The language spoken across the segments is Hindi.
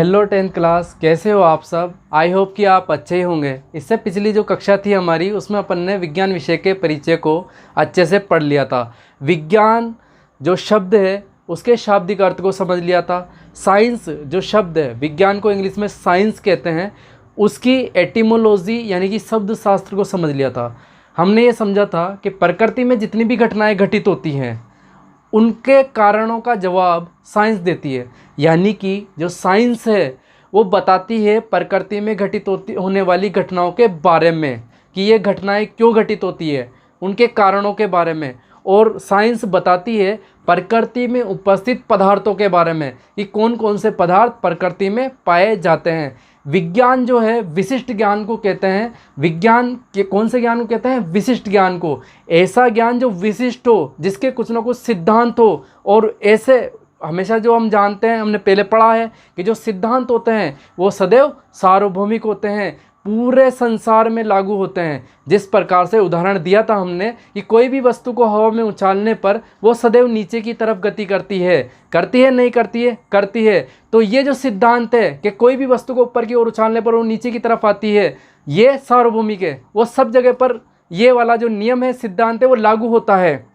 हेलो 10th क्लास, कैसे हो आप सब। आई होप कि आप अच्छे ही होंगे। इससे पिछली जो कक्षा थी हमारी, उसमें अपन ने विज्ञान विषय के परिचय को अच्छे से पढ़ लिया था। विज्ञान जो शब्द है उसके शाब्दिक अर्थ को समझ लिया था। साइंस जो शब्द है, विज्ञान को इंग्लिश में साइंस कहते हैं, उसकी एटिमोलॉजी यानी कि शब्द शास्त्र को समझ लिया था। हमने ये समझा था कि प्रकृति में जितनी भी घटनाएं घटित होती हैं उनके कारणों का जवाब साइंस देती है। यानी कि जो साइंस है वो बताती है प्रकृति में घटित होने वाली घटनाओं के बारे में, कि ये घटनाएं क्यों घटित होती है, उनके कारणों के बारे में। और साइंस बताती है प्रकृति में उपस्थित पदार्थों के बारे में, कि कौन कौन से पदार्थ प्रकृति में पाए जाते हैं। विज्ञान जो है विशिष्ट ज्ञान को कहते हैं। विज्ञान के कौन से ज्ञान को कहते हैं? विशिष्ट ज्ञान को। ऐसा ज्ञान जो विशिष्ट हो, जिसके कुछ ना कुछ सिद्धांत हो। और ऐसे हमेशा जो हम जानते हैं, हमने पहले पढ़ा है कि जो सिद्धांत होते हैं वो सदैव सार्वभौमिक होते हैं, पूरे संसार में लागू होते हैं। जिस प्रकार से उदाहरण दिया था हमने कि कोई भी वस्तु को हवा में उछालने पर वो सदैव नीचे की तरफ गति करती है नहीं करती है? करती है। तो ये जो सिद्धांत है कि कोई भी वस्तु को ऊपर की ओर उछालने पर वो नीचे की तरफ आती है, ये सार्वभौमिक है। वो सब जगह पर ये वाला जो नियम है, सिद्धांत है, वो लागू होता है।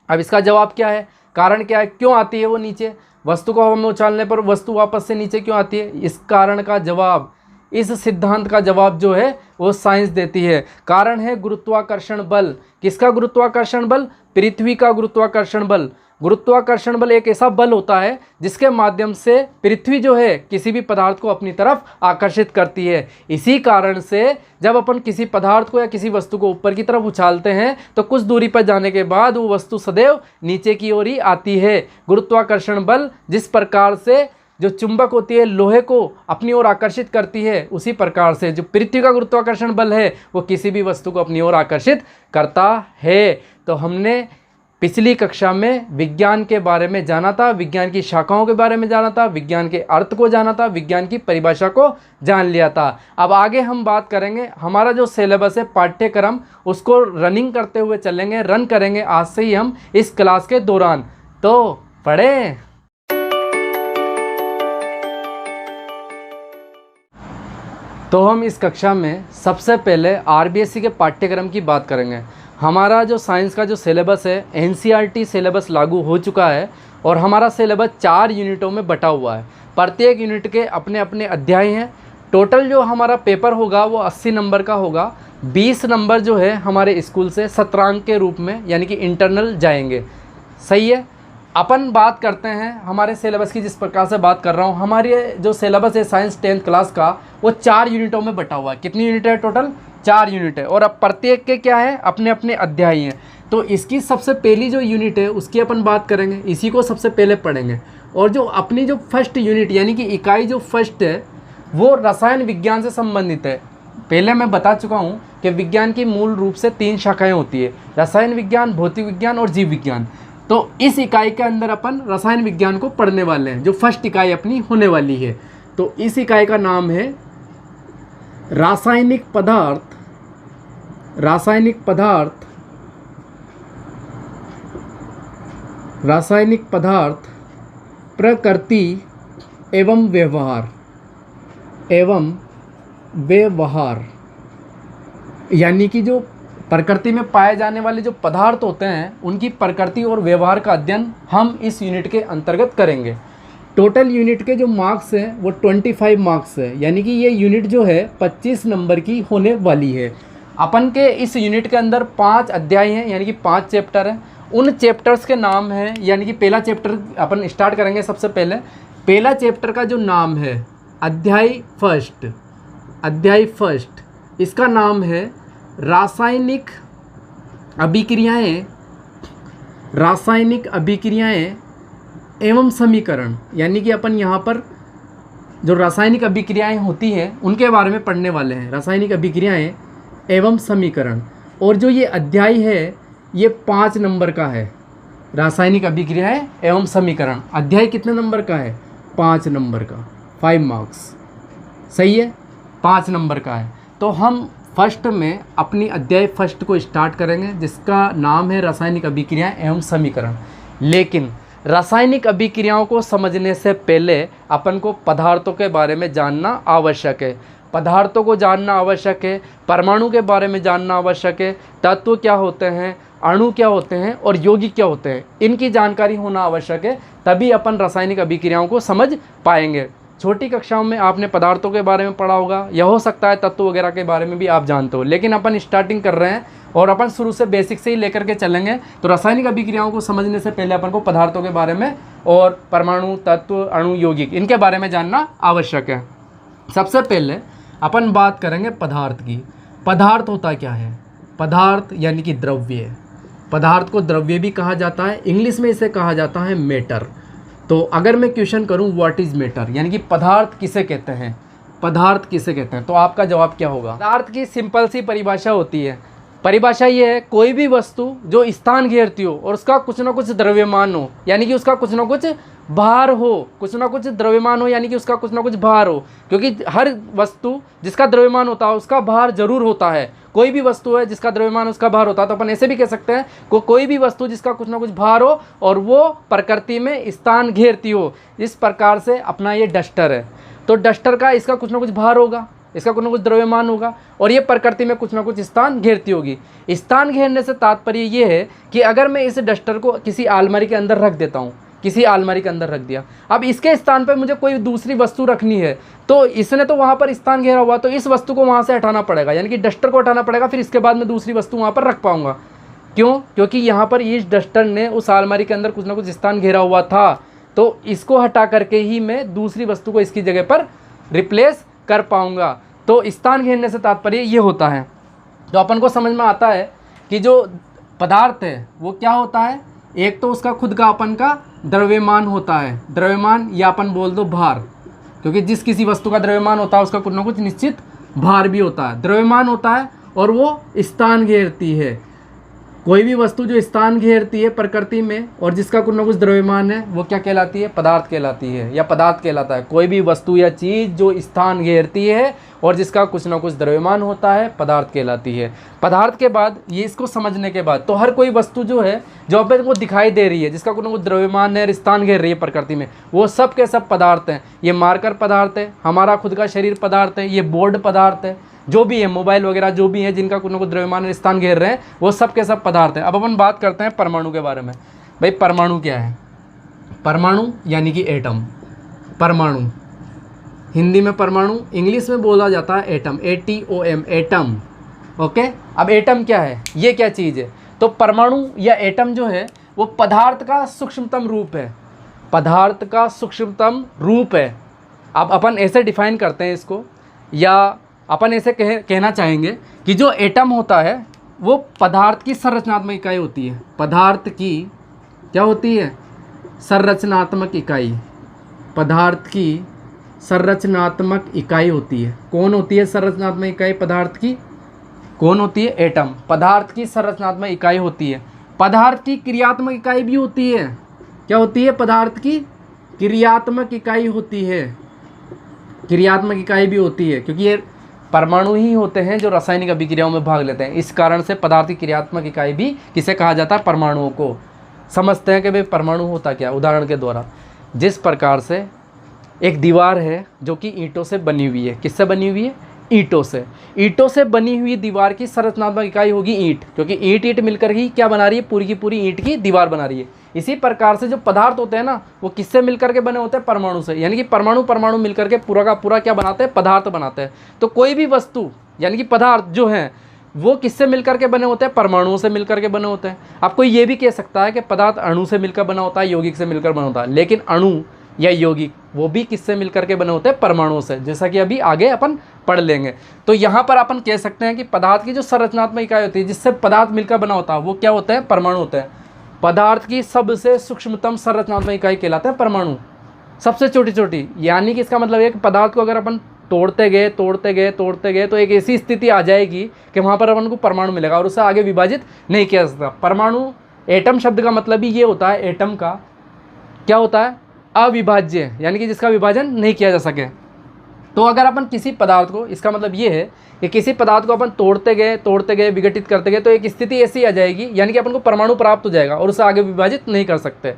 अब इसका जवाब क्या है? कारण क्या है? क्यों आती है वो नीचे? वस्तु को हवा में उछालने पर वस्तु वापस से नीचे क्यों आती है? इस कारण का जवाब, इस सिद्धांत का जवाब जो है वो साइंस देती है। कारण है गुरुत्वाकर्षण बल। किसका गुरुत्वाकर्षण बल? पृथ्वी का गुरुत्वाकर्षण बल। गुरुत्वाकर्षण बल एक ऐसा बल होता है जिसके माध्यम से पृथ्वी जो है किसी भी पदार्थ को अपनी तरफ आकर्षित करती है। इसी कारण से जब अपन किसी पदार्थ को या किसी वस्तु को ऊपर की तरफ उछालते हैं तो कुछ दूरी पर जाने के बाद वो वस्तु सदैव नीचे की ओर ही आती है। गुरुत्वाकर्षण बल जिस प्रकार से जो चुंबक होती है लोहे को अपनी ओर आकर्षित करती है, उसी प्रकार से जो पृथ्वी का गुरुत्वाकर्षण बल है वो किसी भी वस्तु को अपनी ओर आकर्षित करता है। तो हमने पिछली कक्षा में विज्ञान के बारे में जाना था, विज्ञान की शाखाओं के बारे में जाना था, विज्ञान के अर्थ को जाना था, विज्ञान की परिभाषा को जान लिया था। अब आगे हम बात करेंगे, हमारा जो सिलेबस है पाठ्यक्रम, उसको रनिंग करते हुए चलेंगे, रन करेंगे आज से ही हम इस क्लास के दौरान। तो पढ़ें। तो हम इस कक्षा में सबसे पहले आरबीएससी के पाठ्यक्रम की बात करेंगे। हमारा जो साइंस का जो सिलेबस है, एनसीईआरटी सिलेबस लागू हो चुका है और हमारा सिलेबस 4 यूनिटों में बटा हुआ है। प्रत्येक यूनिट के अपने अपने अध्याय हैं। टोटल जो हमारा पेपर होगा वो 80 नंबर का होगा। 20 नंबर जो है हमारे स्कूल से सत्रांक के रूप में यानी कि इंटरनल जाएंगे। सही है। अपन बात करते हैं हमारे सिलेबस की। जिस प्रकार से बात कर रहा हूँ, हमारी जो सिलेबस है साइंस 10th क्लास का, वो 4 यूनिटों में बटा हुआ है। कितनी यूनिट है? टोटल 4 यूनिट है। और अब प्रत्येक के क्या है? अपने अपने अध्याय हैं। तो इसकी सबसे पहली जो यूनिट है उसकी अपन बात करेंगे, इसी को सबसे पहले पढ़ेंगे। और जो अपनी जो फर्स्ट यूनिट यानी कि इकाई जो फर्स्ट है वो रसायन विज्ञान से संबंधित है। पहले मैं बता चुका हूँ कि विज्ञान की मूल रूप से 3 शाखाएँ होती है, रसायन विज्ञान, भौतिक विज्ञान और जीव विज्ञान। तो इस इकाई के अंदर अपन रसायन विज्ञान को पढ़ने वाले हैं, जो फर्स्ट इकाई अपनी होने वाली है। तो इस इकाई का नाम है रासायनिक पदार्थ, रासायनिक पदार्थ, रासायनिक पदार्थ, प्रकृति एवं व्यवहार, एवं व्यवहार। यानी कि जो प्रकृति में पाए जाने वाले जो पदार्थ होते हैं उनकी प्रकृति और व्यवहार का अध्ययन हम इस यूनिट के अंतर्गत करेंगे। टोटल यूनिट के जो मार्क्स हैं वो 25 मार्क्स है। यानी कि ये यूनिट जो है 25 नंबर की होने वाली है। अपन के इस यूनिट के अंदर 5 अध्याय हैं, यानी कि 5 चैप्टर हैं। उन चैप्टर्स के नाम हैं, यानी कि पहला चैप्टर अपन स्टार्ट करेंगे। सबसे पहले पहला चैप्टर का जो नाम है अध्याय फर्स्ट, अध्याय फर्स्ट, इसका नाम है रासायनिक अभिक्रियाएं, रासायनिक अभिक्रियाएं एवं समीकरण। यानी कि अपन यहाँ पर जो रासायनिक अभिक्रियाएं होती हैं उनके बारे में पढ़ने वाले हैं, रासायनिक अभिक्रियाएं एवं समीकरण। और जो ये अध्याय है ये 5 नंबर का है, रासायनिक अभिक्रियाएं एवं समीकरण। अध्याय कितने नंबर का है? 5 नंबर का, 5 मार्क्स। सही है, 5 नंबर का है। तो हम फर्स्ट में अपनी अध्याय फर्स्ट को स्टार्ट करेंगे, जिसका नाम है रासायनिक अभिक्रियाएं एवं समीकरण। लेकिन रासायनिक अभिक्रियाओं को समझने से पहले अपन को पदार्थों के बारे में जानना आवश्यक है। पदार्थों को जानना आवश्यक है, परमाणु के बारे में जानना आवश्यक है, तत्व क्या होते हैं, अणु क्या होते हैं और यौगिक क्या होते हैं, इनकी जानकारी होना आवश्यक है, तभी अपन रासायनिक अभिक्रियाओं को समझ पाएंगे। छोटी कक्षाओं में आपने पदार्थों के बारे में पढ़ा होगा, यह हो सकता है तत्व वगैरह के बारे में भी आप जानते हो, लेकिन अपन स्टार्टिंग कर रहे हैं और अपन शुरू से बेसिक से ही लेकर के चलेंगे। तो रासायनिक अभिक्रियाओं को समझने से पहले अपन को पदार्थों के बारे में और परमाणु, तत्व, अणु, यौगिक इनके बारे में जानना आवश्यक है। सबसे पहले अपन बात करेंगे पदार्थ की। पदार्थ होता क्या है? पदार्थ यानी कि द्रव्य। पदार्थ को द्रव्य भी कहा जाता है, इंग्लिश में इसे कहा जाता है मैटर। तो अगर मैं क्वेश्चन करूं व्हाट इज़ मैटर, यानी कि पदार्थ किसे कहते हैं, पदार्थ किसे कहते हैं, तो आपका जवाब क्या होगा? पदार्थ की सिंपल सी परिभाषा होती है। परिभाषा ये है, कोई भी वस्तु जो स्थान घेरती हो और उसका कुछ ना कुछ द्रव्यमान हो, यानी कि उसका कुछ ना कुछ भार हो, कुछ ना कुछ द्रव्यमान हो, यानी कि उसका कुछ ना कुछ भार हो, क्योंकि हर वस्तु जिसका द्रव्यमान होता है उसका भार जरूर होता है। कोई भी वस्तु है जिसका द्रव्यमान उसका भार होता है, तो अपन ऐसे भी कह सकते हैं कोई भी वस्तु जिसका कुछ ना कुछ भार हो और वो प्रकृति में स्थान घेरती हो। इस प्रकार से अपना ये डस्टर है, तो डस्टर का इसका कुछ ना कुछ भार होगा, इसका कुछ ना कुछ द्रव्यमान होगा और ये प्रकृति में कुछ ना कुछ स्थान घेरती होगी। स्थान घेरने से तात्पर्य ये है कि अगर मैं इस डस्टर को किसी अलमारी के अंदर रख देता हूँ, किसी अलमारी के अंदर रख दिया, अब इसके स्थान पर मुझे कोई दूसरी वस्तु रखनी है, तो इसने तो वहाँ पर स्थान घेरा हुआ, तो इस वस्तु को वहाँ से हटाना पड़ेगा, यानी कि डस्टर को हटाना पड़ेगा, फिर इसके बाद मैं दूसरी वस्तु वहाँ पर रख पाऊंगा। क्यों? क्योंकि यहाँ पर इस डस्टर ने उस अलमारी के अंदर कुछ ना कुछ स्थान घेरा हुआ था, तो इसको हटा करके ही मैं दूसरी वस्तु को इसकी जगह पर रिप्लेस कर पाऊंगा। तो स्थान घेरने से तात्पर्य ये होता है। तो अपन को समझ में आता है कि जो पदार्थ है वो क्या होता है, एक तो उसका खुद का अपन का द्रव्यमान होता है, द्रव्यमान या अपन बोल दो भार, क्योंकि जिस किसी वस्तु का द्रव्यमान होता है उसका कुछ ना कुछ निश्चित भार भी होता है, द्रव्यमान होता है और वो स्थान घेरती है। कोई भी वस्तु जो स्थान घेरती है प्रकृति में और जिसका कुछ ना कुछ द्रव्यमान है वो क्या कहलाती है? पदार्थ कहलाती है या पदार्थ कहलाता है। कोई भी वस्तु या चीज़ जो स्थान घेरती है और जिसका कुछ ना कुछ द्रव्यमान होता है पदार्थ कहलाती है। पदार्थ के बाद ये इसको समझने के बाद तो हर कोई वस्तु जो है जो अपन को दिखाई दे रही है, जिसका कुछ ना कुछ द्रव्यमान है, स्थान घेर रही है प्रकृति में, वो सब के सब पदार्थ हैं। ये मार्कर पदार्थ है, हमारा खुद का शरीर पदार्थ है, ये बोर्ड पदार्थ है, जो भी है मोबाइल वगैरह जो भी है जिनका कुछ ना कुछ द्रव्यमान स्थान घेर रहे हैं वो सब के सब पदार्थ हैं। अब अपन बात करते हैं परमाणु के बारे में। भाई परमाणु क्या है? परमाणु यानी कि एटम। परमाणु हिंदी में परमाणु, इंग्लिश में बोला जाता है एटम, ATOM, एटम। ओके, अब एटम क्या है, ये क्या चीज़ है? तो परमाणु या एटम जो है वो पदार्थ का सूक्ष्मतम रूप है, पदार्थ का सूक्ष्मतम रूप है। अब अपन ऐसे डिफाइन करते हैं इसको, या अपन ऐसे कहना चाहेंगे कि जो एटम होता है वो पदार्थ की संरचनात्मक इकाई होती है। पदार्थ की क्या होती है? संरचनात्मक इकाई। पदार्थ की संरचनात्मक इकाई होती है। कौन होती है संरचनात्मक इकाई पदार्थ की? कौन होती है? एटम। पदार्थ की संरचनात्मक इकाई होती है। पदार्थ की क्रियात्मक इकाई भी होती है। क्या होती है? पदार्थ की क्रियात्मक इकाई होती है। क्रियात्मक इकाई भी होती है, क्योंकि ये परमाणु ही होते हैं जो रासायनिक अभिक्रियाओं में भाग लेते हैं। इस कारण से पदार्थ की क्रियात्मक इकाई भी किसे कहा जाता है? परमाणुओं को। समझते हैं कि भाई परमाणु होता क्या। उदाहरण के द्वारा, जिस प्रकार से एक दीवार है जो कि ईंटों से बनी हुई है। किससे बनी हुई है? ईंटों से। ईंटों से बनी हुई दीवार की संरचनात्मक इकाई होगी ईंट, क्योंकि ईंट मिलकर ही क्या बना रही है? पूरी की पूरी ईंट की दीवार बना रही है। इसी प्रकार से जो पदार्थ होते हैं ना, वो किससे मिलकर के बने होते हैं? परमाणु से। यानी कि परमाणु मिलकर के पूरा का पूरा क्या बनाते हैं? पदार्थ बनाते हैं। तो कोई भी वस्तु यानी कि पदार्थ जो है वो किससे मिलकर के बने होते हैं? परमाणुओं से मिलकर के बने होते हैं। आपको ये भी कह सकता है कि पदार्थ अणु से मिलकर बना होता है, यौगिक से मिलकर बना होता है, लेकिन अणु या यौगिक वो भी किससे मिलकर के बने होते हैं? परमाणुओं से, जैसा कि अभी आगे अपन पढ़ लेंगे। तो यहाँ पर अपन कह सकते हैं कि पदार्थ की जो संरचनात्मक इकाई होती है जिससे पदार्थ मिलकर बना होता है वो क्या होता है? परमाणु होता है। पदार्थ की सबसे सूक्ष्मतम संरचनात्मक इकाई कहलाता है परमाणु, सबसे छोटी छोटी। यानी कि इसका मतलब है कि पदार्थ को अगर अपन तोड़ते गए तो एक ऐसी स्थिति आ जाएगी कि वहाँ पर अपन को परमाणु मिलेगा और उससे आगे विभाजित नहीं किया जा सकता। परमाणु, एटम शब्द का मतलब ही ये होता है, एटम का क्या होता है? अविभाज्य, यानी कि जिसका विभाजन नहीं किया जा सके। तो अगर अपन किसी पदार्थ को, इसका मतलब ये है कि किसी पदार्थ को अपन तोड़ते गए विघटित करते गए तो एक स्थिति ऐसी आ जाएगी, यानी कि अपन को परमाणु प्राप्त हो जाएगा और उसे आगे विभाजित नहीं कर सकते।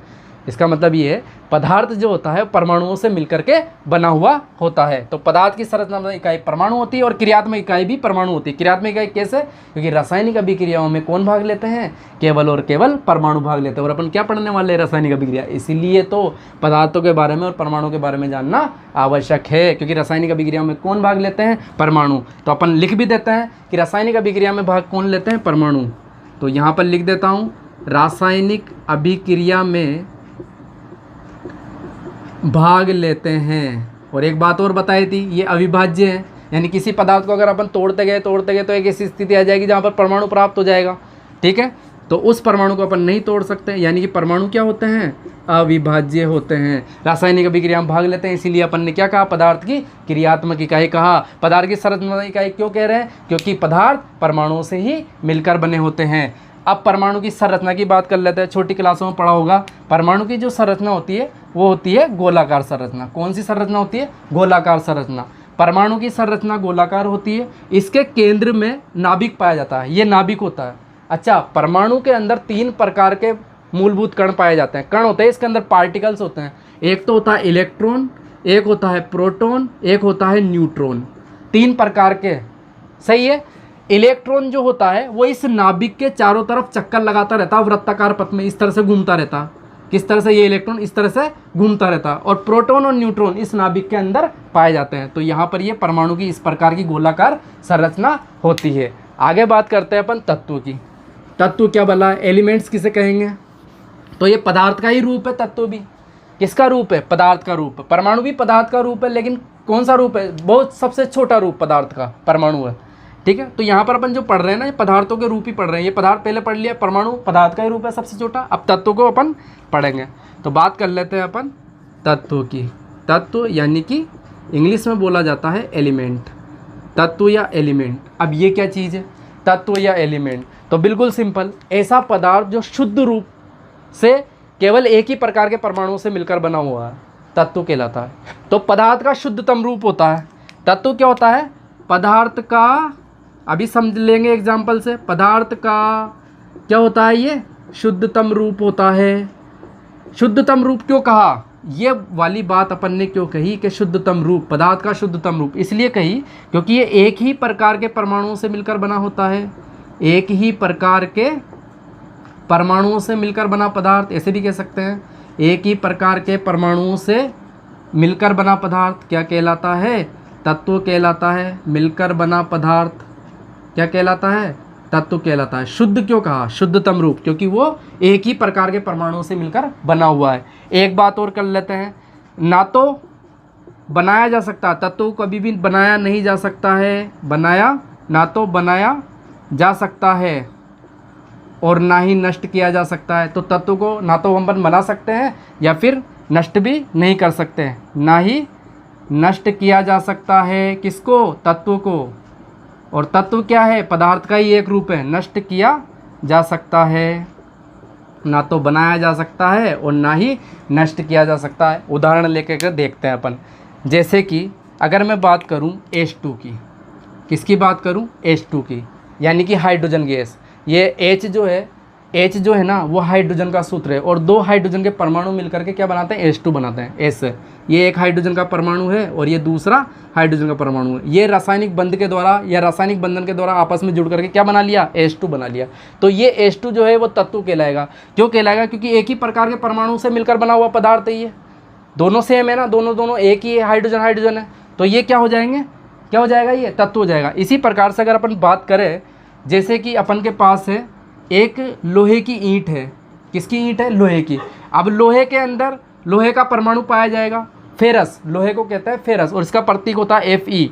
इसका मतलब ये है पदार्थ जो होता है परमाणुओं से मिलकर के बना हुआ होता है। तो पदार्थ की संरचनात्मक इकाई परमाणु होती है और क्रियात्मक इकाई भी परमाणु होती है। क्रियात्मक इकाई कैसे? क्योंकि रासायनिक अभिक्रियाओं में कौन भाग लेते हैं? केवल और केवल परमाणु भाग लेते हैं। और अपन क्या पढ़ने वाले हैं? रासायनिक अभिक्रिया। इसीलिए तो पदार्थों के बारे में और परमाणु के बारे में जानना आवश्यक है, क्योंकि रासायनिक अभिक्रिया में कौन भाग लेते हैं? परमाणु। तो अपन लिख भी देते हैं कि रासायनिक अभिक्रिया में भाग कौन लेते हैं? परमाणु। तो यहाँ पर लिख देता हूँ, रासायनिक अभिक्रिया में भाग लेते हैं। और एक बात और बताई थी, ये अविभाज्य है, यानी किसी पदार्थ को अगर अपन तोड़ते गए तो एक ऐसी स्थिति आ जाएगी जहाँ पर परमाणु प्राप्त हो जाएगा। ठीक है, तो उस परमाणु को अपन नहीं तोड़ सकते, यानी कि परमाणु क्या होते हैं? अविभाज्य होते हैं। रासायनिक अभिक्रिया में भाग लेते हैं, इसीलिए अपन ने क्या कहा? पदार्थ की क्रियात्मक इकाई कहा। पदार्थ की संरचनात्मक इकाई क्यों कह रहे हैं? क्योंकि पदार्थ परमाणुओं से ही मिलकर बने होते हैं। अब परमाणु की संरचना की बात कर लेते हैं। छोटी क्लासों में पढ़ा होगा, परमाणु की जो संरचना होती है वो होती है गोलाकार संरचना। कौन सी संरचना होती है? गोलाकार संरचना। परमाणु की संरचना गोलाकार होती है। इसके केंद्र में नाभिक पाया जाता है, ये नाभिक होता है। अच्छा, परमाणु के अंदर 3 प्रकार के मूलभूत कण पाए जाते हैं। कण होते हैं, इसके अंदर पार्टिकल्स होते हैं। एक तो होता है इलेक्ट्रॉन, एक होता है प्रोटॉन, एक होता है न्यूट्रॉन। 3 प्रकार के, सही है। इलेक्ट्रॉन जो होता है वो इस नाभिक के चारों तरफ चक्कर लगाता रहता है, वृत्ताकार पथ में इस तरह से घूमता रहता है। किस तरह से? ये इलेक्ट्रॉन इस तरह से घूमता रहता है। और प्रोटॉन और न्यूट्रॉन इस नाभिक के अंदर पाए जाते हैं। तो यहाँ पर ये परमाणु की इस प्रकार की गोलाकार संरचना होती है। आगे बात करते हैं अपन तत्व की। तत्व क्या भला? एलिमेंट्स किसे कहेंगे? तो ये पदार्थ का ही रूप है। तत्व भी किसका रूप है? पदार्थ का रूप। परमाणु भी पदार्थ का रूप है, लेकिन कौन सा रूप है? बहुत सबसे छोटा रूप पदार्थ का परमाणु है। ठीक है, तो यहाँ पर अपन जो पढ़ रहे हैं ना, ये पदार्थों के रूप ही पढ़ रहे हैं। ये पदार्थ पहले पढ़ लिया, परमाणु पदार्थ का ही रूप है सबसे छोटा। अब तत्व को अपन पढ़ेंगे। तो बात कर लेते हैं अपन तत्व की। तत्व यानी कि इंग्लिश में बोला जाता है एलिमेंट। तत्व या एलिमेंट। अब ये क्या चीज़ है? तत्व या एलिमेंट। तो बिल्कुल सिंपल, ऐसा पदार्थ जो शुद्ध रूप से केवल एक ही प्रकार के परमाणुओं से मिलकर बना हुआ है, तत्व कहलाता है। तो पदार्थ का शुद्धतम रूप होता है। तत्व क्या होता है? पदार्थ का, अभी समझ लेंगे एग्जाम्पल से, पदार्थ का क्या होता है? ये शुद्धतम रूप होता है। शुद्धतम रूप क्यों कहा? ये वाली बात अपन ने क्यों कही कि शुद्धतम रूप, पदार्थ का शुद्धतम रूप? इसलिए कही क्योंकि ये एक ही प्रकार के परमाणुओं से मिलकर बना होता है। एक ही प्रकार के परमाणुओं से मिलकर बना पदार्थ, ऐसे भी कह सकते हैं। एक ही प्रकार के परमाणुओं से मिलकर बना पदार्थ क्या कहलाता है? तत्व कहलाता है। मिलकर बना पदार्थ क्या कहलाता है? तत्व कहलाता है। शुद्ध क्यों कहा? शुद्धतम रूप, क्योंकि वो एक ही प्रकार के परमाणुओं से मिलकर बना हुआ है। एक बात और कर लेते हैं, ना तो बनाया जा सकता, तत्व को कभी भी बनाया नहीं जा सकता है। ना तो बनाया जा सकता है और ना ही नष्ट किया जा सकता है। तो तत्व को ना तो हम बना सकते हैं या फिर नष्ट भी नहीं कर सकते हैं। ना ही नष्ट किया जा सकता है, किसको? तत्व को। और तत्व क्या है? पदार्थ का ही एक रूप है। नष्ट किया जा सकता है, ना तो बनाया जा सकता है और ना ही नष्ट किया जा सकता है। उदाहरण लेकर देखते हैं अपन। जैसे कि अगर मैं बात करूं H2 की, किसकी बात करूं? H2 की, यानी कि हाइड्रोजन गैस। ये H जो है ना, वो हाइड्रोजन का सूत्र है। और 2 हाइड्रोजन के परमाणु मिलकर के क्या बनाते हैं? H2 बनाते हैं। S, ये एक हाइड्रोजन का परमाणु है और ये दूसरा हाइड्रोजन का परमाणु है। ये रासायनिक बंध के द्वारा या रासायनिक बंधन के द्वारा आपस में जुड़ करके क्या बना लिया? H2 बना लिया। तो ये H2 जो है वो तत्व कहलाएगा। क्यों कहलाएगा? क्योंकि एक ही प्रकार के परमाणु से मिलकर बना हुआ पदार्थ है। ये दोनों सेम है ना, दोनों एक ही हाइड्रोजन है। तो ये क्या हो जाएंगे? क्या हो जाएगा? ये तत्व हो जाएगा। इसी प्रकार से अगर अपन बात करें, जैसे कि अपन के पास है एक लोहे की ईंट है। किसकी ईंट है? लोहे की। अब लोहे के अंदर लोहे का परमाणु पाया जाएगा, फेरस, लोहे को कहता है फेरस, और इसका प्रतीक होता है Fe।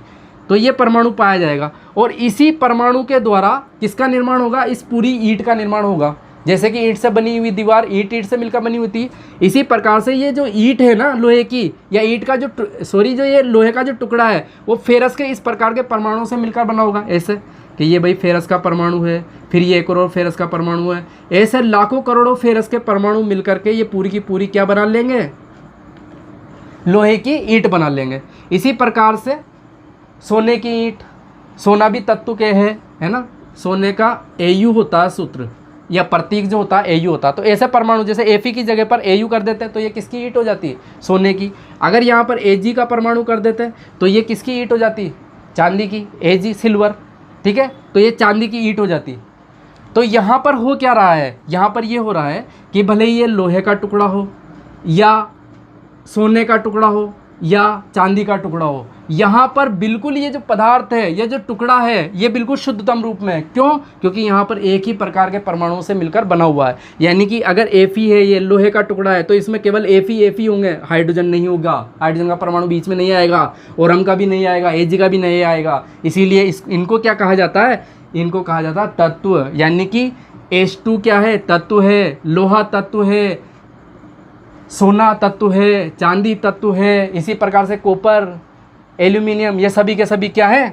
तो ये परमाणु पाया जाएगा और इसी परमाणु के द्वारा किसका निर्माण होगा? इस पूरी ईंट का निर्माण होगा। जैसे कि ईंट से बनी हुई दीवार ईंट से मिलकर बनी हुई थी, इसी प्रकार से ये जो ईंट है ना लोहे की, या ईंट का जो ये लोहे का जो टुकड़ा है वो फेरस के इस प्रकार के परमाणुओं से मिलकर बना होगा। ऐसे कि ये भाई फेरस का परमाणु है, फिर ये एक और फेरस का परमाणु है। ऐसे लाखों करोड़ों फेरस के परमाणु मिलकर के ये पूरी की पूरी क्या बना लेंगे? लोहे की ईंट बना लेंगे। इसी प्रकार से सोने की ईंट, सोना भी तत्व के है ना। सोने का Au होता है सूत्र, या प्रतीक जो होता है Au होता है। तो ऐसे परमाणु जैसे Fe की जगह पर Au कर देते हैं तो ये किसकी ईंट हो जाती है, सोने की। अगर यहाँ पर Ag का परमाणु कर देते हैं तो ये किसकी ईंट हो जाती है, चांदी की, Ag सिल्वर, ठीक है, तो ये चांदी की ईंट हो जाती है। तो यहाँ पर हो क्या रहा है, यहाँ पर ये हो रहा है कि भले ही ये लोहे का टुकड़ा हो या सोने का टुकड़ा हो या चांदी का टुकड़ा हो, यहाँ पर बिल्कुल ये जो पदार्थ है, ये जो टुकड़ा है, ये बिल्कुल शुद्धतम रूप में है। क्यों? क्योंकि यहाँ पर एक ही प्रकार के परमाणुओं से मिलकर बना हुआ है। यानी कि अगर Fe है, ये लोहे का टुकड़ा है, तो इसमें केवल Fe होंगे, हाइड्रोजन नहीं होगा, हाइड्रोजन का परमाणु बीच में नहीं आएगा, ओरम का भी नहीं आएगा, Ag का भी नहीं आएगा। इसीलिए इनको क्या कहा जाता है, इनको कहा जाता है तत्व। यानी कि H2 क्या है, तत्व है, लोहा तत्व है, सोना तत्व है, चांदी तत्व है, इसी प्रकार से कॉपर, एल्यूमिनियम, ये सभी के सभी क्या है,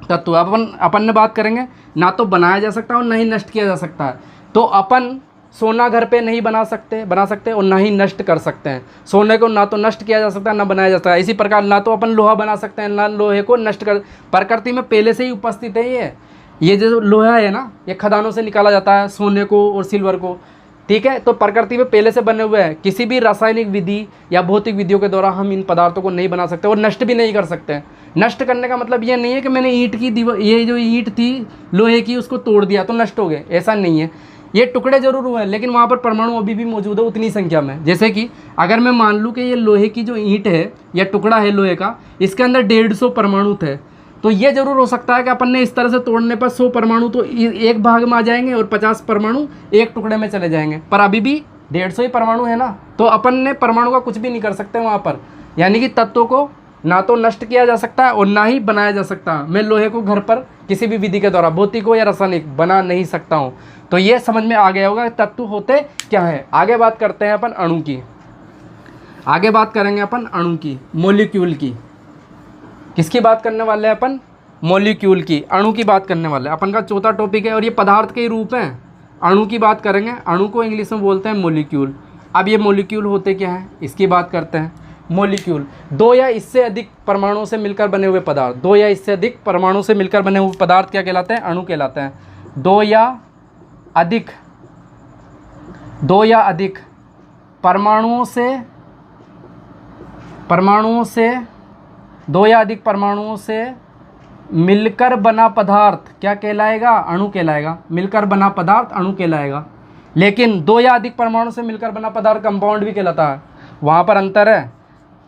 तत्व। अपन ने बात करेंगे, ना तो बनाया जा सकता है और ना ही नष्ट किया जा सकता है। तो अपन सोना घर पे नहीं बना सकते और ना ही नष्ट कर सकते हैं। सोने को ना तो नष्ट किया जा सकता है, ना बनाया जा सकता है। इसी प्रकार ना तो अपन लोहा बना सकते हैं, ना लोहे को नष्ट कर, प्रकृति में पहले से ही उपस्थित है। ये जो लोहा है ना, ये खदानों से निकाला जाता है, सोने को और सिल्वर को, ठीक है। तो प्रकृति में पहले से बने हुए हैं। किसी भी रासायनिक विधि या भौतिक विधियों के द्वारा हम इन पदार्थों को नहीं बना सकते और नष्ट भी नहीं कर सकते। नष्ट करने का मतलब ये नहीं है कि मैंने ईंट की दीवार, ये जो ईंट थी लोहे की, उसको तोड़ दिया तो नष्ट हो गए, ऐसा नहीं है। ये टुकड़े जरूर हुए हैं, लेकिन वहाँ पर परमाणु अभी भी मौजूद है उतनी संख्या में। जैसे कि अगर मैं मान लूँ कि ये लोहे की जो ईंट है या टुकड़ा है लोहे का, इसके अंदर 150 परमाणु थे, तो ये जरूर हो सकता है कि अपन ने इस तरह से तोड़ने पर 100 परमाणु तो एक भाग में आ जाएंगे और 50 परमाणु एक टुकड़े में चले जाएंगे, पर अभी भी 150 ही परमाणु है ना। तो अपन ने परमाणु का कुछ भी नहीं कर सकते वहाँ पर। यानी कि तत्वों को ना तो नष्ट किया जा सकता है और ना ही बनाया जा सकता। मैं लोहे को घर पर किसी भी विधि के द्वारा, भौतिक हो या रासायनिक, बना नहीं सकता हूँ। तो ये समझ में आ गया होगा तत्व होते क्या है। आगे बात करते हैं अपन अणु की। आगे बात करेंगे अपन अणु की, मॉलिक्यूल की। किसकी बात करने वाले हैं अपन, मॉलिक्यूल की, अणु की बात करने वाले हैं। अपन का चौथा टॉपिक है और ये पदार्थ के ही रूप हैं। अणु की बात करेंगे, अणु को इंग्लिश में बोलते हैं मॉलिक्यूल। अब ये मॉलिक्यूल होते क्या हैं, इसकी बात करते हैं। मॉलिक्यूल 2 या इससे अधिक परमाणुओं से मिलकर बने हुए पदार्थ, 2 या इससे अधिक परमाणु से मिलकर बने हुए पदार्थ क्या कहलाते हैं, अणु कहलाते हैं। 2 या अधिक परमाणुओं से मिलकर बना पदार्थ क्या कहलाएगा, अणु कहलाएगा। मिलकर बना पदार्थ अणु कहलाएगा। लेकिन 2 या अधिक परमाणु से मिलकर बना पदार्थ कंपाउंड भी कहलाता है। वहाँ पर अंतर है,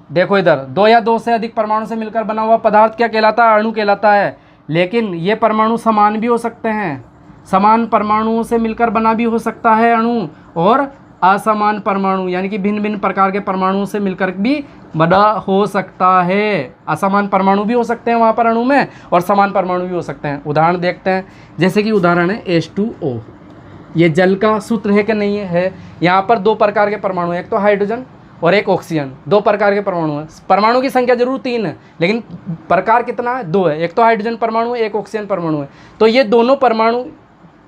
देखो इधर, 2 या 2 से अधिक परमाणु से मिलकर बना हुआ पदार्थ क्या कहलाता है, अणु कहलाता है। लेकिन ये परमाणु समान भी हो सकते हैं, समान परमाणुओं से मिलकर बना भी हो सकता है अणु, और असमान परमाणु यानी कि भिन्न भिन्न प्रकार के परमाणुओं से मिलकर भी बना हो सकता है। असमान परमाणु भी हो सकते हैं वहाँ पर अणु में, और समान परमाणु भी हो सकते हैं। उदाहरण देखते हैं, जैसे कि उदाहरण है H2O। ये जल का सूत्र है कि नहीं है। यहाँ पर 2 प्रकार के परमाणु हैं, एक तो हाइड्रोजन और एक ऑक्सीजन। 2 प्रकार के परमाणु हैं। परमाणु की संख्या जरूर 3 है, लेकिन प्रकार कितना है, 2 है। एक तो हाइड्रोजन परमाणु है, एक ऑक्सीजन परमाणु है। तो ये दोनों परमाणु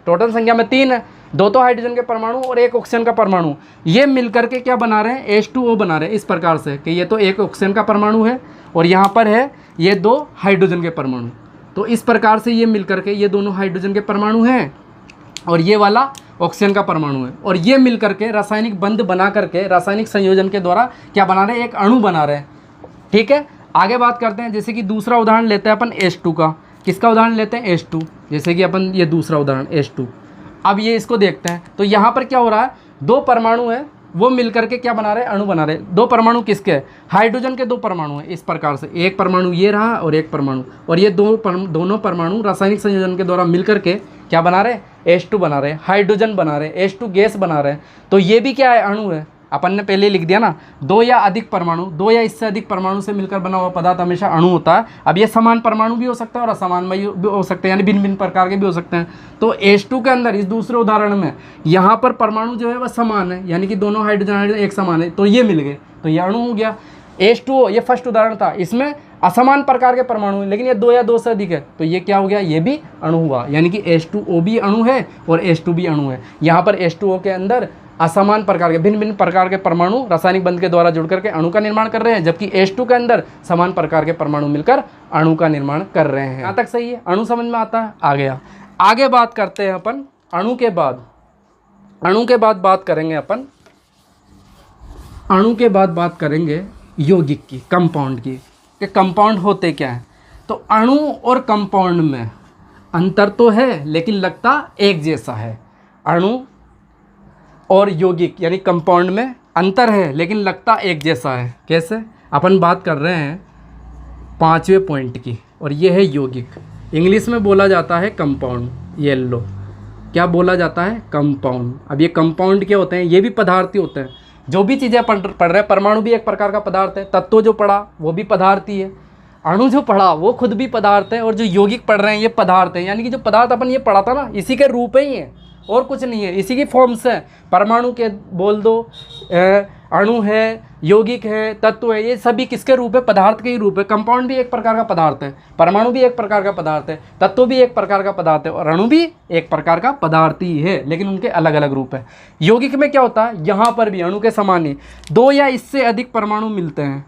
टोटल संख्या में 3 है, 2 तो हाइड्रोजन के परमाणु और एक ऑक्सीजन का परमाणु, ये मिलकर के क्या बना रहे हैं, H2O बना रहे हैं। इस प्रकार से कि ये तो एक ऑक्सीजन का परमाणु है और यहाँ पर है ये 2 हाइड्रोजन के परमाणु। तो इस प्रकार से ये मिलकर के ये दोनों हाइड्रोजन के परमाणु हैं और ये वाला ऑक्सीजन का परमाणु है, और ये मिलकर के रासायनिक बंध बना करके, रासायनिक संयोजन के द्वारा क्या बना रहे हैं, एक अणु बना रहे हैं। ठीक है, आगे बात करते हैं। जैसे कि दूसरा उदाहरण लेते हैं अपन H2 का। किसका उदाहरण लेते हैं, H2। जैसे कि अपन ये दूसरा उदाहरण H2। अब ये इसको देखते हैं, तो यहाँ पर क्या हो रहा है, 2 परमाणु है, वो मिलकर के क्या बना रहे हैं, अणु बना रहे हैं। 2 परमाणु किसके हैं, हाइड्रोजन के 2 परमाणु हैं। इस प्रकार से एक परमाणु ये रहा और एक परमाणु, और ये दोनों परमाणु रासायनिक संयोजन के द्वारा मिलकर के क्या बना रहे हैं, H2 बना रहे हैं, हाइड्रोजन बना रहे हैं, H2 गैस बना रहे हैं। तो ये भी क्या है, अणु है। अपन ने पहले लिख दिया ना, 2 या अधिक परमाणु, 2 या इससे अधिक परमाणु से मिलकर बना हुआ पदार्थ हमेशा अणु होता है। अब ये समान परमाणु भी हो सकता है और असमान भी हो सकते हैं, यानी भिन्न भिन्न प्रकार के भी हो सकते हैं। तो H2 के अंदर इस दूसरे उदाहरण में यहाँ पर परमाणु जो है वह समान है, यानी कि दोनों हाइड्रोजन एक समान है, तो ये मिल गए, तो ये अणु हो गया। H2O ये फर्स्ट उदाहरण था, इसमें असमान प्रकार के परमाणु है, लेकिन ये 2 या 2 से अधिक है, तो ये क्या हो गया, ये भी अणु हुआ। यानी कि H2O भी अणु है और H2 भी अणु है। यहाँ पर H2O के अंदर असमान प्रकार के, भिन्न भिन्न प्रकार के परमाणु रासायनिक बंध के द्वारा जुड़ करके अणु का निर्माण कर रहे हैं, जबकि H2 के अंदर समान प्रकार के परमाणु मिलकर अणु का निर्माण कर रहे हैं। यहाँ तक सही है, अणु समझ में आता है। आ गया, आगे बात करते हैं अपन अणु के बाद अणु के बाद बात करेंगे अपन, अणु के बाद बात करेंगे यौगिक की, कंपाउंड की, कि कंपाउंड होते क्या हैं। तो अणु और कंपाउंड में अंतर तो है लेकिन लगता एक जैसा है। अणु और यौगिक यानी कंपाउंड में अंतर है लेकिन लगता एक जैसा है। कैसे? अपन बात कर रहे हैं 5वें पॉइंट की, और ये है यौगिक। इंग्लिश में बोला जाता है कंपाउंड, ये लो क्या बोला जाता है, कंपाउंड। अब ये कंपाउंड क्या होते हैं, ये भी पदार्थ ही होते हैं। जो भी चीज़ें पढ़ रहे हैं, परमाणु भी एक प्रकार का पदार्थ है, तत्व जो पढ़ा वो भी पदार्थ ही है, अणु जो पढ़ा वो खुद भी पदार्थ है, और जो यौगिक पढ़ रहे हैं ये पदार्थ है। यानी कि जो पदार्थ अपन ये पढ़ा था ना, इसी के रूप ही है और कुछ नहीं है, इसी की फॉर्म्स है। परमाणु के बोल दो, अणु है, यौगिक है, तत्व है, ये सभी किसके रूप है, पदार्थ के ही रूप है। कंपाउंड भी एक प्रकार का पदार्थ है, परमाणु भी एक प्रकार का पदार्थ है, तत्व भी एक प्रकार का पदार्थ है, और अणु भी एक प्रकार का पदार्थ ही है, लेकिन उनके अलग अलग रूप है। यौगिक में क्या होता है, यहाँ पर भी अणु के समान ही 2 या इससे अधिक परमाणु मिलते हैं,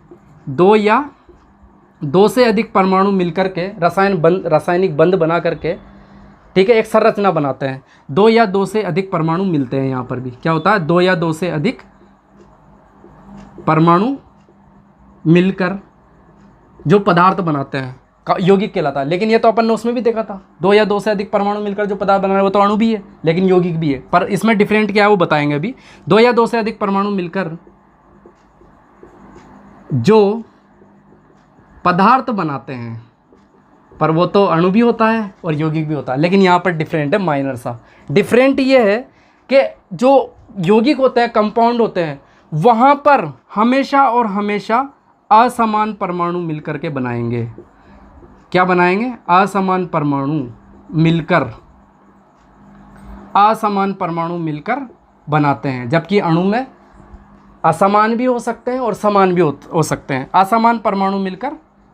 2 से अधिक परमाणु मिलकर के रासायनिक बंध बना करके, ठीक है, एक संरचना बनाते हैं। 2 से अधिक परमाणु मिलते हैं। यहाँ पर भी क्या होता है, 2 से अधिक परमाणु मिलकर जो पदार्थ बनाते हैं यौगिक कहलाता है। लेकिन ये तो अपन ने उसमें भी देखा था, 2 से अधिक परमाणु मिलकर जो पदार्थ बना रहे हैं वो तो अणु भी है लेकिन यौगिक भी है। पर इसमें डिफरेंट क्या है वो बताएंगे अभी। 2 से अधिक परमाणु मिलकर जो पदार्थ बनाते हैं, पर वो तो अणु भी होता है और यौगिक भी होता है। लेकिन यहाँ पर डिफरेंट है, माइनर सा डिफरेंट ये है कि जो यौगिक होते हैं, कंपाउंड होते हैं, वहाँ पर हमेशा और हमेशा असमान परमाणु मिलकर के बनाएंगे। क्या बनाएंगे, असमान परमाणु मिलकर बनाते हैं। जबकि अणु में असमान भी हो सकते हैं और समान भी हो सकते हैं। असमान परमाणु मिलकर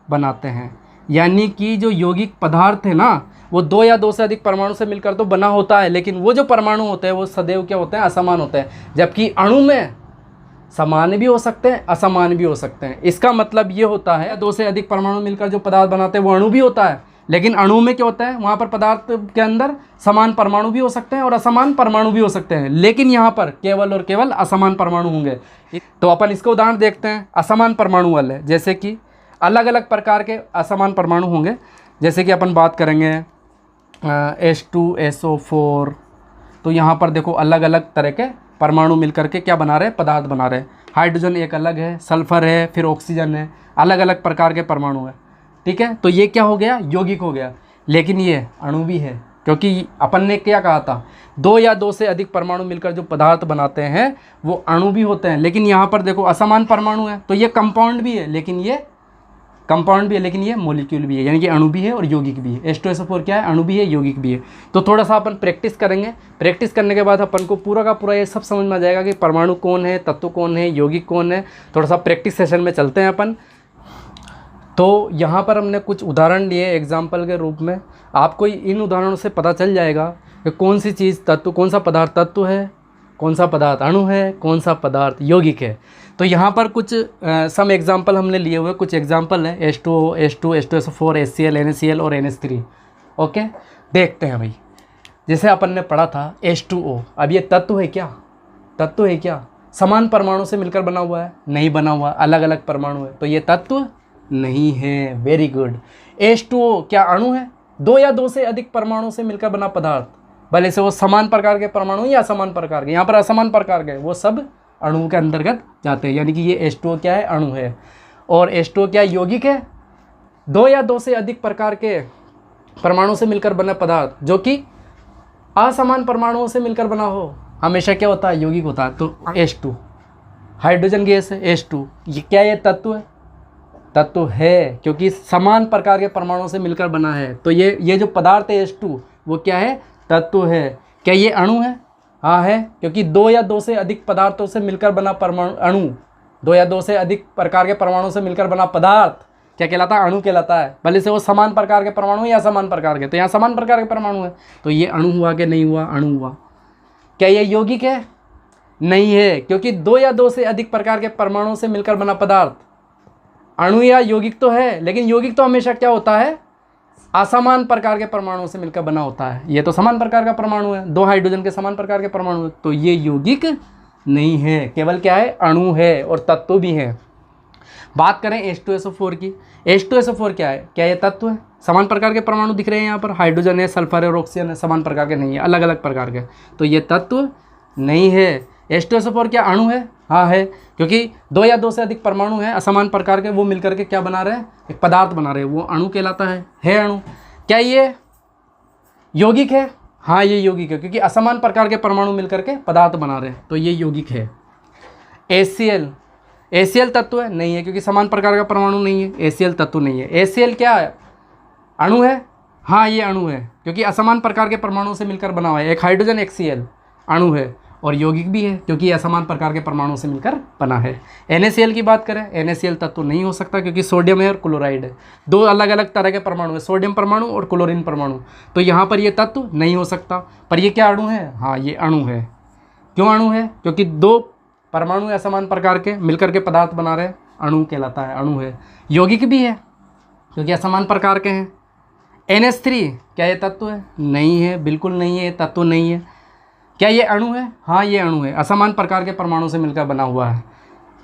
बनाते हैं, यानी कि जो यौगिक पदार्थ है ना, वो 2 से अधिक परमाणु से मिलकर तो बना होता है, लेकिन वो जो परमाणु होते हैं वो सदैव क्या होते हैं, असमान होते हैं। जबकि अणु में समान भी हो सकते हैं, असमान भी हो सकते हैं। इसका मतलब ये होता है 2 से अधिक परमाणु मिलकर जो पदार्थ बनाते हैं वो अणु भी होता है, लेकिन अणु में क्या होता है, वहाँ पर पदार्थ के अंदर समान परमाणु भी हो सकते हैं और असमान परमाणु भी हो सकते हैं, लेकिन यहाँ पर केवल और केवल असमान परमाणु होंगे। तो अपन इसको उदाहरण देखते हैं असमान परमाणु वाले, जैसे कि अलग अलग प्रकार के असमान परमाणु होंगे। जैसे कि अपन बात करेंगे H2SO4, तो यहाँ पर देखो अलग अलग तरह के परमाणु मिलकर के क्या बना रहे हैं, पदार्थ बना रहे हैं। हाइड्रोजन एक अलग है, सल्फर है, फिर ऑक्सीजन है, अलग अलग प्रकार के परमाणु है, ठीक है। तो ये क्या हो गया, यौगिक हो गया। लेकिन ये अणु भी है, क्योंकि अपन ने क्या कहा था, 2 से अधिक परमाणु मिलकर जो पदार्थ बनाते हैं वो अणु भी होते हैं। लेकिन यहाँ पर देखो असमान परमाणु है, तो ये कंपाउंड भी है, लेकिन ये मॉलिक्यूल भी है, यानी कि अणु भी है और यौगिक भी है। H2SO4 क्या है, अणु भी है, यौगिक भी है। तो थोड़ा सा अपन प्रैक्टिस करेंगे, प्रैक्टिस करने के बाद अपन को पूरा का पूरा ये सब समझ में आ जाएगा कि परमाणु कौन है, तत्व कौन है, यौगिक कौन है। थोड़ा सा प्रैक्टिस सेशन में चलते हैं अपन। तो यहाँ पर हमने कुछ उदाहरण लिए एग्जाम्पल के रूप में, आपको इन उदाहरणों से पता चल जाएगा कि कौन सी चीज़ तत्व, कौन सा पदार्थ तत्व है, कौन सा पदार्थ अणु है, कौन सा पदार्थ यौगिक है। तो यहाँ पर कुछ सम एग्जाम्पल हमने लिए हुए, कुछ एग्जाम्पल है H2O, H2SO4, HCl, NaCl और NH3। ओके, देखते हैं भाई। जैसे अपन ने पढ़ा था H2O, अब ये तत्व है क्या, समान परमाणु से मिलकर बना हुआ है, नहीं बना हुआ, अलग अलग परमाणु है, तो ये तत्व नहीं है। Very good. H2O क्या अणु है, 2 से अधिक परमाणु से मिलकर बना पदार्थ, भले से वो समान प्रकार के परमाणु या असमान प्रकार के, यहाँ पर असमान प्रकार के, वो सब अणु के अंतर्गत जाते हैं। यानी कि ये H2O क्या है, अणु है। और H2O क्या है, यौगिक है। 2 से अधिक प्रकार के परमाणु से मिलकर बना पदार्थ जो कि असमान परमाणुओं से मिलकर बना हो, हमेशा क्या होता है, यौगिक होता है। तो H2 हाइड्रोजन गैस है, H2 ये क्या है, तत्व है, क्योंकि समान प्रकार के परमाणुओं से मिलकर बना है। तो ये जो पदार्थ है H2 वो क्या है, तत्व है। क्या ये अणु है, हाँ है, क्योंकि 2 से अधिक पदार्थों से मिलकर बना परमाणु अणु, 2 से अधिक प्रकार के परमाणु से मिलकर बना पदार्थ क्या कहलाता है, अणु कहलाता है, भले से वो समान प्रकार के परमाणु या समान प्रकार के। तो यहाँ समान प्रकार के परमाणु है, तो ये अणु हुआ कि नहीं हुआ, अणु हुआ। क्या ये यौगिक है, नहीं है, क्योंकि 2 से अधिक प्रकार के परमाणु से मिलकर बना पदार्थ अणु या यौगिक तो है, लेकिन यौगिक तो हमेशा क्या होता है, असमान प्रकार के परमाणुओं से मिलकर बना होता है। ये तो समान प्रकार का परमाणु है, 2 हाइड्रोजन के समान प्रकार के परमाणु है, तो ये यौगिक नहीं है, केवल क्या है, अणु है और तत्व भी है। बात करें H2SO4 की, H2SO4 क्या है, क्या ये तत्व है? समान प्रकार के परमाणु दिख रहे हैं यहाँ पर, हाइड्रोजन है, सल्फर है और ऑक्सीजन है, समान प्रकार के नहीं है, अलग अलग प्रकार के, तो ये तत्व नहीं है। H2SO4 क्या अणु है? हाँ है, क्योंकि 2 या 2 से अधिक परमाणु हैं असमान प्रकार के, वो मिलकर के क्या बना रहे हैं, एक पदार्थ बना रहे हैं, वो अणु कहलाता है अणु। क्या ये यौगिक है? हाँ ये यौगिक है, क्योंकि असमान प्रकार के परमाणु मिलकर के पदार्थ बना रहे हैं, तो ये यौगिक है। HCl तत्व है? नहीं है, क्योंकि समान प्रकार का परमाणु नहीं है, HCl तत्व नहीं है। HCl क्या है, अणु है? हाँ ये अणु है, क्योंकि असमान प्रकार के परमाणु से मिलकर बना हुआ है, एक हाइड्रोजन एक Cl अणु है, और यौगिक भी है, क्योंकि ये असमान प्रकार के परमाणु से मिलकर बना है। NaCl की बात करें, NaCl तत्व नहीं हो सकता, क्योंकि सोडियम है और क्लोराइड है, 2 अलग अलग तरह के परमाणु है, सोडियम परमाणु और क्लोरीन परमाणु, तो यहाँ पर ये तत्व नहीं हो सकता। पर ये क्या अणु है? हाँ ये अणु है। क्यों अणु है? क्योंकि 2 परमाणु असमान प्रकार के मिलकर के पदार्थ बना रहे, अणु कहलाता है, अणु है। यौगिक भी है, क्योंकि असमान प्रकार के हैं। NH3 क्या ये तत्व है? नहीं है, बिल्कुल नहीं है, ये तत्व नहीं है। क्या ये अणु है? हाँ ये अणु है, असमान प्रकार के परमाणु से मिलकर बना हुआ है।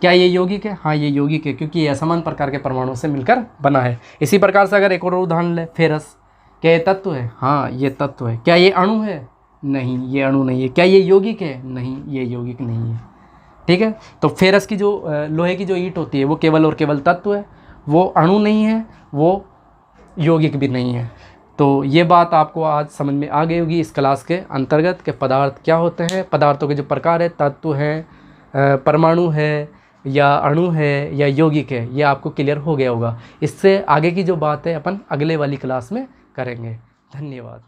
क्या ये यौगिक है? हाँ ये यौगिक है, क्योंकि ये असमान प्रकार के परमाणु से मिलकर बना है। इसी प्रकार से अगर एक और उदाहरण ले, फेरस, क्या ये तत्व है? हाँ ये तत्व है। क्या ये अणु है? नहीं ये अणु नहीं है। क्या ये यौगिक है? नहीं ये यौगिक नहीं है। ठीक है, तो फेरस की जो लोहे की जो ईंट होती है वो केवल और केवल तत्व है, वो अणु नहीं है, वो यौगिक भी नहीं है। तो ये बात आपको आज समझ में आ गई होगी इस क्लास के अंतर्गत कि पदार्थ क्या होते हैं, पदार्थों के जो प्रकार है, तत्व है, परमाणु है या अणु है या यौगिक है, ये आपको क्लियर हो गया होगा। इससे आगे की जो बात है अपन अगले वाली क्लास में करेंगे। धन्यवाद।